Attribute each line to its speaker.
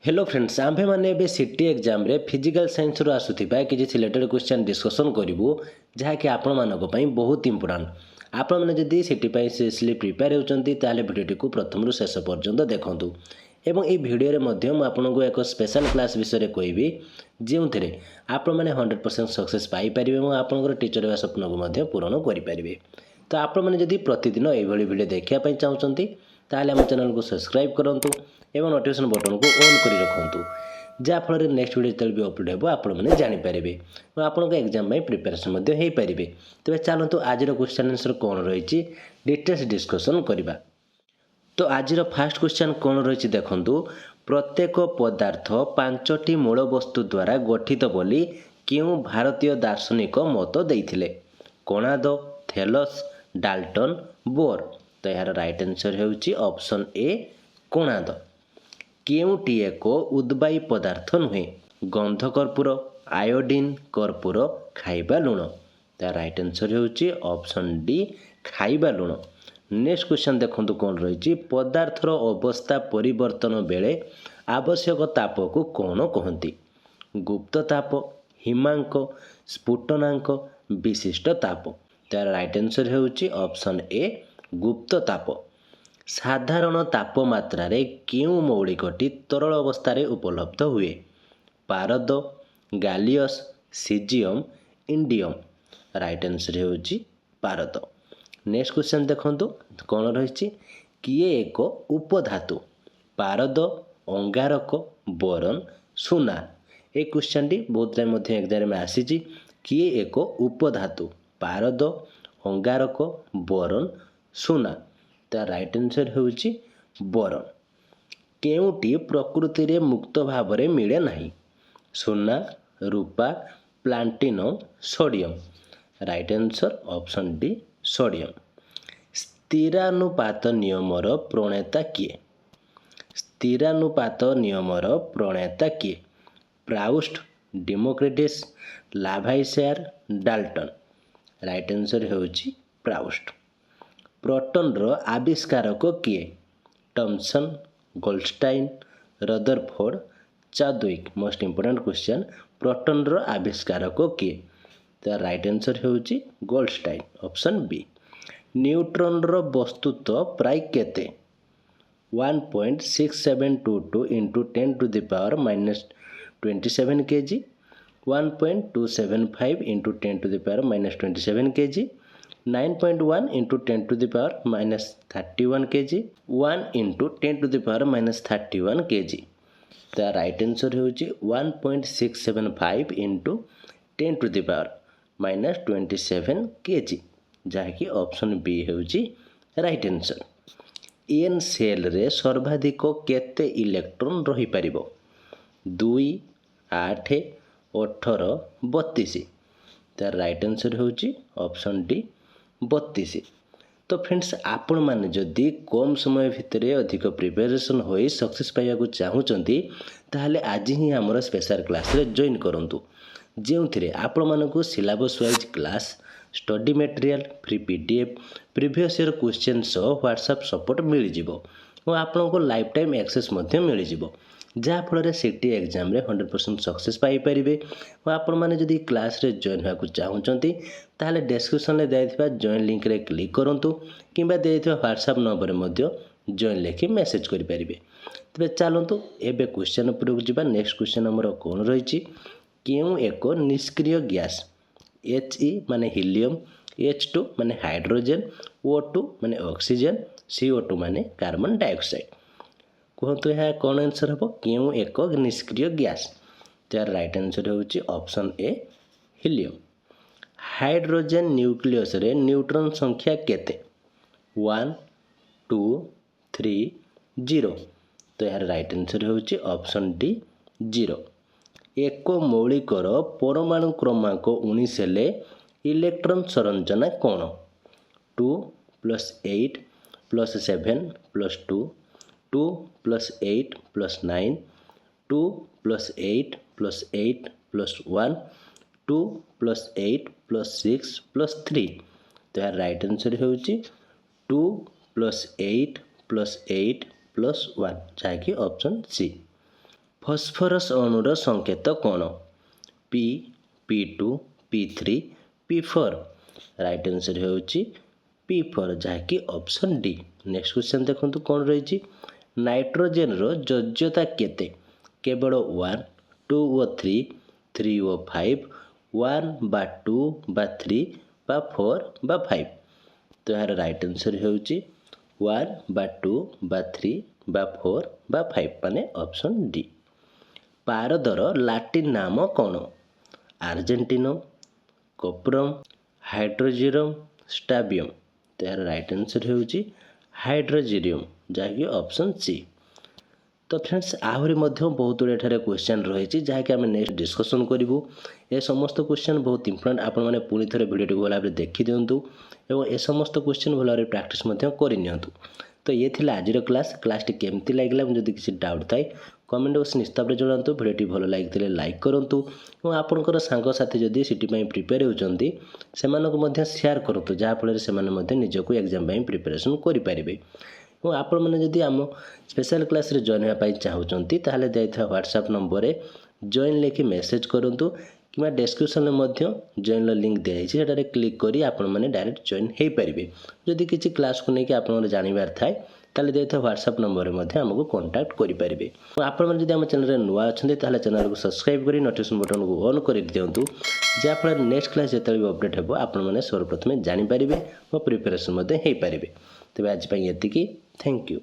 Speaker 1: Hello friends आम्भे माने बे city exam रे physical science रो आसुथिबा किछि सिलेक्टेड क्वेश्चन डिस्कशन करिवु जहाँकि आपण मानक पई बहुत इंपोर्टेंट। आपण माने जदि सिटी पई सीरियसली प्रिपेयर होचंती ताले भिडियोटी को प्रथम रु शेष पर्यंत देखंतु एवं ए भिडियो रे मध्य म आपनको एक स्पेशल क्लास विषय रे कहबी जेउथिरे आपण माने 100% सक्सेस पाई परिबे एवं आपनकर टीचर हेबा स्वप्न को मध्य पूर्ण करि परिबे। तो आपण माने जदि प्रतिदिन एई भली वीडियो देखिया पई चाहुचंती ताले हम चैनल को सब्सक्राइब करंतु एवं नोटिफिकेशन बटन को ऑन करी रखंतु जहाँफल नेक्स्ट वीडियो जो भी अपलोड हो आपने जानीपारे और आपंक एग्जाम प्रिपेरेसन हो पारे। तेज चलतु आज क्वेश्चन आंसर कौन रही डिटेल्स डिस्कसन करवा। तो आज फास्ट क्वेश्चन कौन रही देखु प्रत्येक पदार्थ 5टी मूल वस्तु द्वारा गठित बोली क्यों भारतीय दार्शनिक मत देते कोणार्क थेलस डाल्टन बोर। तो यार राइट आंसर होउची ऑप्शन ए कोणार्क। केउटी एक उद्बायी पदार्थ नुहे गंध कर्पूर आयोडीन कर्पूर खाइबा लुण। तो राइट आंसर होउची ऑप्शन डी खाइबा लुण। नेक्स्ट क्वेश्चन देखंतु कौन रही पदार्थर अवस्था परिवर्तन बेले आवश्यक ताप को कौन कहती गुप्त ताप हिमांक स्फुटनांक विशिष्ट ताप। तो राइट आंसर होउची ऑप्शन ए गुप्त ताप। साधारण तापमात्रा रे क्यों मौलिकटी तरल अवस्था उपलब्ध हुए पारद गालियस सीजियम इंडियम। राइट आंसर होउची पारद। नेक्स्ट क्वेश्चन देखंतु कौन रही किए एक उपधातु पारद अंगारक बोरन सुना। एक क्वेश्चन टी बहुत टाइम एग्जाम में आसी किए एक उपधातु पारद अंगारक बोरन सुना। तो राइट आंसर होउची बोरन। केउटी प्रकृति रे मुक्त भाव रे मिले नहीं सुना रूपा platinum sodium. Right answer option D sodium. स्थिरानुपात नियमर प्रणेता किए स्थिरानुपात नियमर प्रणेता किए Proust Democritus Lavoisier Dalton. Right answer होउची प्राउस्ट। प्रोटॉन रो आविष्कारक किए Thomson Goldstein Rutherford Chadwick. Most important question proton रो आविष्कारक किए। तो राइट आंसर होउची गोल्डस्टाइन ऑप्शन बी। न्यूट्रॉन रो वस्तुत्व प्राय केते 1.6722 into 10 to the power -27 kg 1.275 into 10 to the power -27 kg 9.1 into 10 to the power -31 kg 1 into 10 to the power -31 kg। तो राइट आंसर होउची 1.675 into 10 to the power -27 kg जहाँकि option B होउची right answer. N shell रे सर्वाधिक केते electron रही परिबो 2 8 18 32। तो right answer होउची ऑप्शन डी 32। तो फ्रेंड्स आपण माने जदि कम समय भितर अधिक प्रिपरेशन होई सक्सेस पाइबा को चाहूचंती ताहले आज ही हमर स्पेशल क्लास रे जॉइन करंतु जेउथिरे आपण मानकु syllabus wise class study material free PDF previous year question सह व्हाट्सएप सपोर्ट मिल जिवो और आपनको लाइफ टाइम एक्सेस मध्य मिल जिवो जहाँफल सिटी एग्जाम रे 100% सक्सेस पाई परिबे। और आपण माने जदि क्लास रे जॉइन होगा चाहूचंती ताहले डिस्क्रिप्शन रे देइथिबा जॉइन लिंक रे क्लिक करंतु किंबा देइथिबा व्हाट्सएप नंबर रे मध्य जॉइन लेखि मेसेज करि परिबे। तबे चलंतु एबे क्वेश्चन उपरକୁ जिबा। नेक्स्ट क्वेश्चन हमर कोन रहिछि केउ एक निष्क्रिय गैस He माने हीलियम H2 माने हाइड्रोजन O2 माने ऑक्सीजन CO2 माने कार्बन डाइऑक्साइड कहतु यह कौन आंसर हम क्यों एक निष्क्रिय गैस। तार राइट आंसर होउची option A helium. Hydrogen nucleus रे न्यूट्रॉन संख्या केते 1 2 3 0। तो यार राइट आंसर होउची ऑप्शन डी 0। एक मौलिकर परमाणु क्रमांक 19 हेले इलेक्ट्रॉन संरचना कौन 2 + 8 + 7 + 2 2 + 8 + 9 2 + 8 + 8 + 1 2 + 8 + 6 + 3। तो यार राइट आंसर होउची 2 + 8 + 8 + 1 जहाँकि ऑप्शन सी। ଫସ୍ଫରସ୍ ଅଣୁର ସଂକେତ କ'ଣ? P, P2, P3, P4। Right answer ହେଉଛି P4 ଯାହାକି ଅପସନ୍ ଡି। ନେକ୍ସଟ କ୍ୱେଶ୍ଚନ୍ ଦେଖନ୍ତୁ କ'ଣ ରହିଛି। ନାଇଟ୍ରୋଜେନର ଯୋଜ୍ୟତା କେତେ? କେବଳ 1, 2 ଓ 3, 3 ଓ 5, 1 ବା 2 ବା 3 ବା 4 ବା 5। ତ ଏହାର ରାଇଟ୍ ଆନ୍ସର୍ ହେଉଛି 1 ବା 2 ବା 3 ବା 4 ବା 5 ମାନେ ଅପସନ୍ ଡି। ପାରଦର ଲାଟିନ୍ ନାମ କ'ଣ? ଆର୍ଜେଣ୍ଟିନମ୍, କୋପ୍ରମ୍, ହାଇଡ୍ରୋଜିରମ୍, ଷ୍ଟାବିୟମ୍। ତ ଏହାର ରାଇଟ୍ ଆନ୍ସର୍ ହେଉଛି ହାଇଡ୍ରୋଜିରିୟମ୍ ଯାହାକି ଅପସନ୍ ସି। ତ ଫ୍ରେଣ୍ଡସ୍ ଆହୁରି ମଧ୍ୟ ବହୁତ ଗୁଡ଼ିଏ ଏଠାରେ କ୍ୱେଶ୍ଚନ୍ ରହିଛି ଯାହାକି ଆମେ ନେକ୍ସଟ ଡିସ୍କସନ୍ କରିବୁ। ଏ ସମସ୍ତ କ୍ୱେଶ୍ଚନ୍ ବହୁତ ଇମ୍ପୋର୍ଟାଣ୍ଟ। ଆପଣମାନେ ପୁଣି ଥରେ ଭିଡ଼ିଓଟିକୁ ଭଲ ଭାବରେ ଦେଖିଦିଅନ୍ତୁ ଏବଂ ଏ ସମସ୍ତ କ୍ୱେଶ୍ଚନ୍ ଭଲ ଭାବରେ ପ୍ରାକ୍ଟିସ୍ ମଧ୍ୟ କରିନିଅନ୍ତୁ। ତ ଇଏ ଥିଲା ଆଜିର କ୍ଲାସ୍ଟି କେମିତି ଲାଗିଲା ଯଦି କିଛି ଡାଉଟ୍ ଥାଏ କମେଣ୍ଟ ବକ୍ସ ନିଶ୍ଚିତ ଭାବରେ ଜଣାନ୍ତୁ। ଭିଡ଼ିଓଟି ଭଲ ଲାଗିଥିଲେ ଲାଇକ୍ କରନ୍ତୁ ଏବଂ ଆପଣଙ୍କର ସାଙ୍ଗସାଥି ଯଦି ସିଟି ପାଇଁ ପ୍ରିପେୟାର ହେଉଛନ୍ତି ସେମାନଙ୍କୁ ମଧ୍ୟ ସେୟାର କରନ୍ତୁ ଯାହାଫଳରେ ସେମାନେ ମଧ୍ୟ ନିଜକୁ ଏକ୍ଜାମ୍ ପାଇଁ ପ୍ରିପାରେସନ୍ କରିପାରିବେ। ଏବଂ ଆପଣମାନେ ଯଦି ଆମ ସ୍ପେଶାଲ୍ କ୍ଲାସ୍ରେ ଜଏନ୍ ହେବା ପାଇଁ ଚାହୁଁଛନ୍ତି ତାହେଲେ ଦେଇଥିବା ହ୍ୱାଟ୍ସଆପ୍ ନମ୍ବରରେ ଜଏନ୍ ଲେଖି ମେସେଜ୍ କରନ୍ତୁ କିମ୍ବା ଡେସ୍କ୍ରିପ୍ସନ୍ରେ ମଧ୍ୟ ଜଏନ୍ର ଲିଙ୍କ୍ ଦିଆଯାଇଛି ସେଠାରେ କ୍ଲିକ୍ କରି ଆପଣମାନେ ଡାଇରେକ୍ଟ ଜଏନ୍ ହୋଇପାରିବେ। ଯଦି କିଛି କ୍ଲାସ୍କୁ ନେଇକି ଆପଣଙ୍କର ଜାଣିବାର ଥାଏ ତାହେଲେ ଦେଇଥିବା ହ୍ୱାଟ୍ସଆପ୍ ନମ୍ବରରେ ମଧ୍ୟ ଆମକୁ କଣ୍ଟାକ୍ଟ କରିପାରିବେ। ଏବଂ ଆପଣମାନେ ଯଦି ଆମ ଚ୍ୟାନେଲରେ ନୂଆ ଅଛନ୍ତି ତାହେଲେ ଚ୍ୟାନେଲକୁ ସବସ୍କ୍ରାଇବ୍ କରି ନୋଟିଫିକେସନ୍ ବଟନ୍କୁ ଅନ୍ କରିଦିଅନ୍ତୁ ଯାହାଫଳରେ ନେକ୍ସଟ କ୍ଲାସ୍ ଯେତେବେଳେ ବି ଅପଡ଼େଟ୍ ହେବ ଆପଣମାନେ ସର୍ବପ୍ରଥମେ ଜାଣିପାରିବେ ଓ ପ୍ରିପାରେସନ୍ ମଧ୍ୟ ହୋଇପାରିବେ। ତେବେ ଆଜି ପାଇଁ ଏତିକି। Thank you.